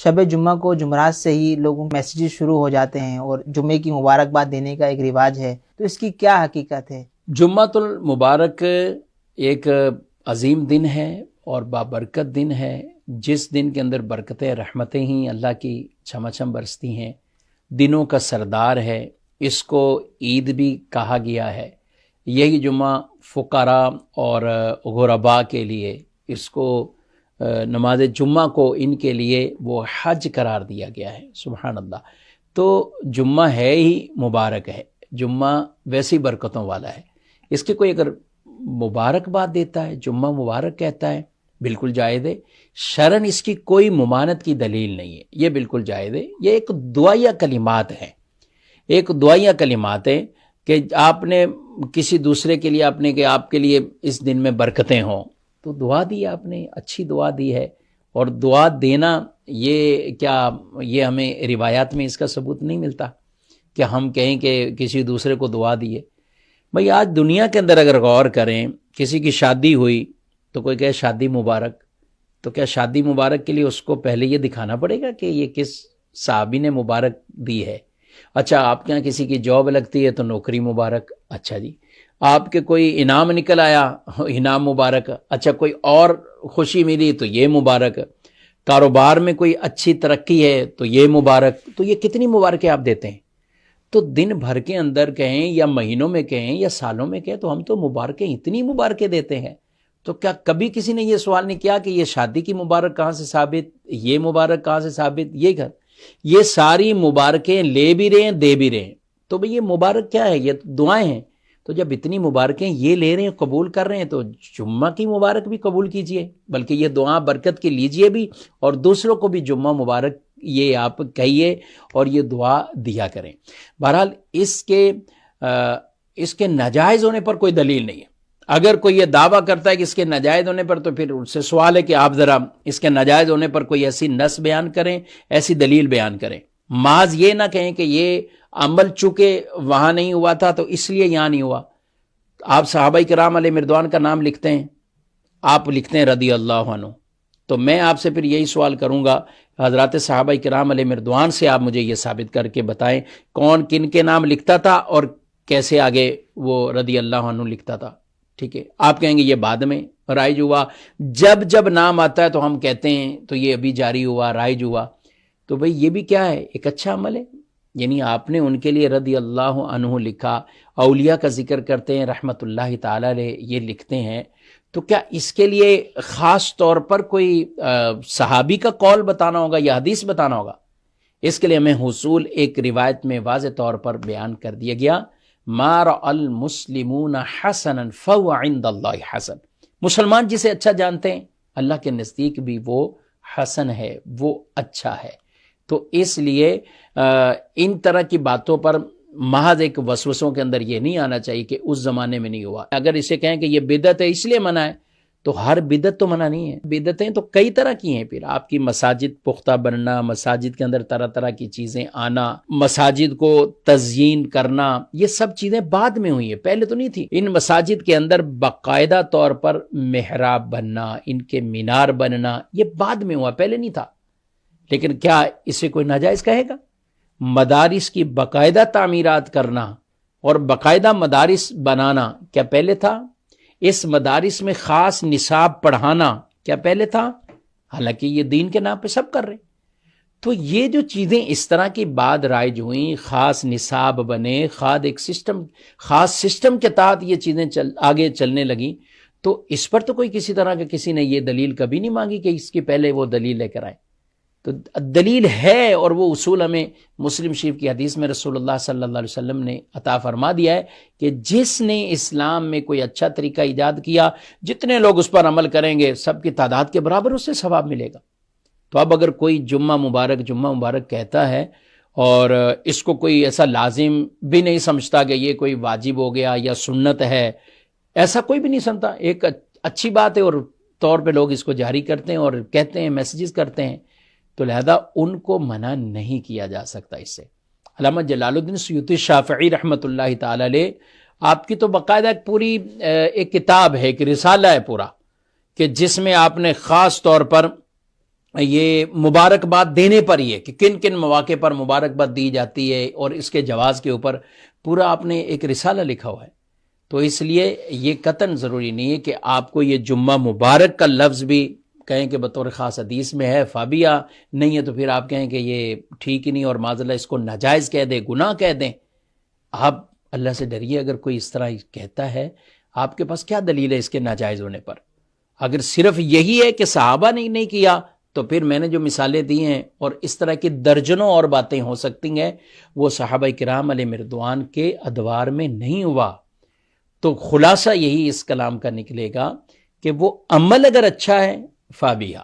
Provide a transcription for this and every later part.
شب جمعہ کو جمعرات سے ہی لوگوں کے میسیجز شروع ہو جاتے ہیں اور جمعے کی مبارکباد دینے کا ایک رواج ہے، تو اس کی کیا حقیقت ہے؟ جمعۃ المبارک ایک عظیم دن ہے اور بابرکت دن ہے، جس دن کے اندر برکتیں رحمتیں ہی اللہ کی چھماچھم برستی ہیں، دنوں کا سردار ہے، اس کو عید بھی کہا گیا ہے۔ یہی جمعہ فقراء اور غرباء کے لیے، اس کو نماز جمعہ کو ان کے لیے وہ حج قرار دیا گیا ہے۔ سبحان اللہ۔ تو جمعہ ہے ہی مبارک ہے، جمعہ ویسی برکتوں والا ہے، اس کی کوئی اگر مبارکباد دیتا ہے، جمعہ مبارک کہتا ہے، بالکل جائز ہے۔ شرعاً اس کی کوئی ممانعت کی دلیل نہیں ہے، یہ بالکل جائز ہے۔ یہ ایک دعائیہ کلمات ہیں، ایک دعائیہ کلمات ہیں کہ آپ نے کسی دوسرے کے لیے آپ نے کہ آپ کے لیے اس دن میں برکتیں ہوں، تو دعا دی آپ نے، اچھی دعا دی ہے۔ اور دعا دینا یہ کیا، یہ ہمیں روایات میں اس کا ثبوت نہیں ملتا کہ ہم کہیں کہ کسی دوسرے کو دعا دیے۔ بھئی آج دنیا کے اندر اگر غور کریں، کسی کی شادی ہوئی تو کوئی کہے شادی مبارک، تو کیا شادی مبارک کے لیے اس کو پہلے یہ دکھانا پڑے گا کہ یہ کس صحابی نے مبارک دی ہے؟ اچھا، آپ کے یہاں کسی کی جاب لگتی ہے تو نوکری مبارک، اچھا جی، آپ کے کوئی انعام نکل آیا، انعام مبارک، اچھا کوئی اور خوشی ملی تو یہ مبارک، کاروبار میں کوئی اچھی ترقی ہے تو یہ مبارک۔ تو یہ کتنی مبارکیں آپ دیتے ہیں؟ تو دن بھر کے اندر کہیں یا مہینوں میں کہیں یا سالوں میں کہیں تو ہم تو مبارکیں اتنی مبارکیں دیتے ہیں، تو کیا کبھی کسی نے یہ سوال نہیں کیا کہ یہ شادی کی مبارک کہاں سے ثابت، یہ مبارک کہاں سے ثابت؟ یہ گھر، یہ ساری مبارکیں لے بھی رہے ہیں دے بھی رہے ہیں، تو بھئی یہ مبارک کیا ہے؟ یہ دعائیں ہیں۔ تو جب اتنی مبارکیں یہ لے رہے ہیں، قبول کر رہے ہیں، تو جمعہ کی مبارک بھی قبول کیجئے، بلکہ یہ دعا برکت کی لیجئے بھی، اور دوسروں کو بھی جمعہ مبارک یہ آپ کہیے اور یہ دعا دیا کریں۔ بہرحال اس کے ناجائز ہونے پر کوئی دلیل نہیں ہے۔ اگر کوئی یہ دعویٰ کرتا ہے کہ اس کے ناجائز ہونے پر، تو پھر اس سے سوال ہے کہ آپ ذرا اس کے ناجائز ہونے پر کوئی ایسی نص بیان کریں، ایسی دلیل بیان کریں۔ محض یہ نہ کہیں کہ یہ عمل چونکہ وہاں نہیں ہوا تھا تو اس لیے یہاں نہیں ہوا۔ آپ صحابہ کرام علیہ مردوان کا نام لکھتے ہیں، آپ لکھتے ہیں رضی اللہ عنہ، تو میں آپ سے پھر یہی سوال کروں گا، حضرات صحابہ کرام علیہ مردوان سے آپ مجھے یہ ثابت کر کے بتائیں کون کن کے نام لکھتا تھا اور کیسے آگے وہ رضی اللہ عنہ لکھتا تھا۔ ٹھیک ہے، آپ کہیں گے یہ بعد میں رائج ہوا، جب جب نام آتا ہے تو ہم کہتے ہیں تو یہ ابھی جاری ہوا، رائج ہوا۔ تو بھئی یہ بھی کیا ہے؟ ایک اچھا عمل ہے، یعنی آپ نے ان کے لیے رضی اللہ عنہ لکھا، اولیاء کا ذکر کرتے ہیں رحمت اللہ تعالی علیہ، یہ لکھتے ہیں، تو کیا اس کے لیے خاص طور پر کوئی صحابی کا قول بتانا ہوگا یا حدیث بتانا ہوگا؟ اس کے لیے ہمیں حصول ایک روایت میں واضح طور پر بیان کر دیا گیا، ما رأى المسلمون حسنا فهو عند اللہ حسن۔ مسلمان جسے اچھا جانتے ہیں اللہ کے نزدیک بھی وہ حسن ہے، وہ اچھا ہے۔ تو اس لیے ان طرح کی باتوں پر محض ایک وسوسوں کے اندر یہ نہیں آنا چاہیے کہ اس زمانے میں نہیں ہوا۔ اگر اسے کہیں کہ یہ بدعت ہے اس لیے منع ہے، تو ہر بدعت تو منع نہیں ہے، بدعتیں تو کئی طرح کی ہیں۔ پھر آپ کی مساجد پختہ بننا، مساجد کے اندر طرح طرح کی چیزیں آنا، مساجد کو تزئین کرنا، یہ سب چیزیں بعد میں ہوئی ہیں، پہلے تو نہیں تھی۔ ان مساجد کے اندر باقاعدہ طور پر محراب بننا، ان کے مینار بننا، یہ بعد میں ہوا، پہلے نہیں تھا۔ لیکن کیا اسے کوئی ناجائز کہے گا؟ مدارس کی باقاعدہ تعمیرات کرنا اور باقاعدہ مدارس بنانا کیا پہلے تھا؟ اس مدارس میں خاص نصاب پڑھانا کیا پہلے تھا؟ حالانکہ یہ دین کے نام پہ سب کر رہے ہیں۔ تو یہ جو چیزیں اس طرح کی بعد رائج ہوئیں، خاص نصاب بنے، خاص سسٹم کے تحت یہ چیزیں آگے چلنے لگیں، تو اس پر تو کوئی کسی طرح کا کسی نے یہ دلیل کبھی نہیں مانگی کہ اس کی پہلے وہ دلیل لے کر آئے۔ تو دلیل ہے، اور وہ اصول ہمیں مسلم شریف کی حدیث میں رسول اللہ صلی اللہ علیہ وسلم نے عطا فرما دیا ہے کہ جس نے اسلام میں کوئی اچھا طریقہ ایجاد کیا، جتنے لوگ اس پر عمل کریں گے سب کی تعداد کے برابر اس سے ثواب ملے گا۔ تو اب اگر کوئی جمعہ مبارک کہتا ہے اور اس کو کوئی ایسا لازم بھی نہیں سمجھتا کہ یہ کوئی واجب ہو گیا یا سنت ہے، ایسا کوئی بھی نہیں سمجھتا، ایک اچھی بات ہے اور طور پہ لوگ اس کو جاری کرتے ہیں اور کہتے ہیں، میسیجز کرتے ہیں، تو لہذا ان کو منع نہیں کیا جا سکتا اس سے۔ علامہ جلال الدین سیوطی شافعی رحمۃ اللہ تعالی علیہ، آپ کی تو باقاعدہ ایک پوری ایک کتاب ہے، ایک رسالہ ہے پورا، کہ جس میں آپ نے خاص طور پر یہ مبارکباد دینے پر ہی ہے کہ کن کن مواقع پر مبارکباد دی جاتی ہے، اور اس کے جواز کے اوپر پورا آپ نے ایک رسالہ لکھا ہوا ہے. تو اس لیے یہ قطعاً ضروری نہیں ہے کہ آپ کو یہ جمعہ مبارک کا لفظ بھی کہیں کہ بطور خاص حدیث میں ہے، فابیہ نہیں ہے تو پھر آپ کہیں کہ یہ ٹھیک ہی نہیں، اور معاذ اللہ اس کو ناجائز کہہ دیں، گناہ کہہ دیں. آپ اللہ سے ڈریے. اگر کوئی اس طرح کہتا ہے، آپ کے پاس کیا دلیل ہے اس کے ناجائز ہونے پر؟ اگر صرف یہی ہے کہ صحابہ نے نہیں کیا تو پھر میں نے جو مثالیں دی ہیں اور اس طرح کی درجنوں اور باتیں ہو سکتی ہیں، وہ صحابہ کرام علیہ رضوان کے ادوار میں نہیں ہوا. تو خلاصہ یہی اس کلام کا نکلے گا کہ وہ عمل اگر اچھا ہے فابیہ.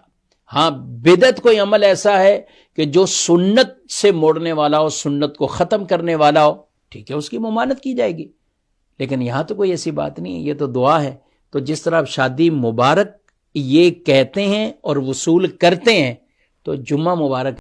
ہاں، بدعت کوئی عمل ایسا ہے کہ جو سنت سے موڑنے والا ہو، سنت کو ختم کرنے والا ہو، ٹھیک ہے، اس کی ممانت کی جائے گی. لیکن یہاں تو کوئی ایسی بات نہیں ہے، یہ تو دعا ہے. تو جس طرح آپ شادی مبارک یہ کہتے ہیں اور وصول کرتے ہیں، تو جمعہ مبارک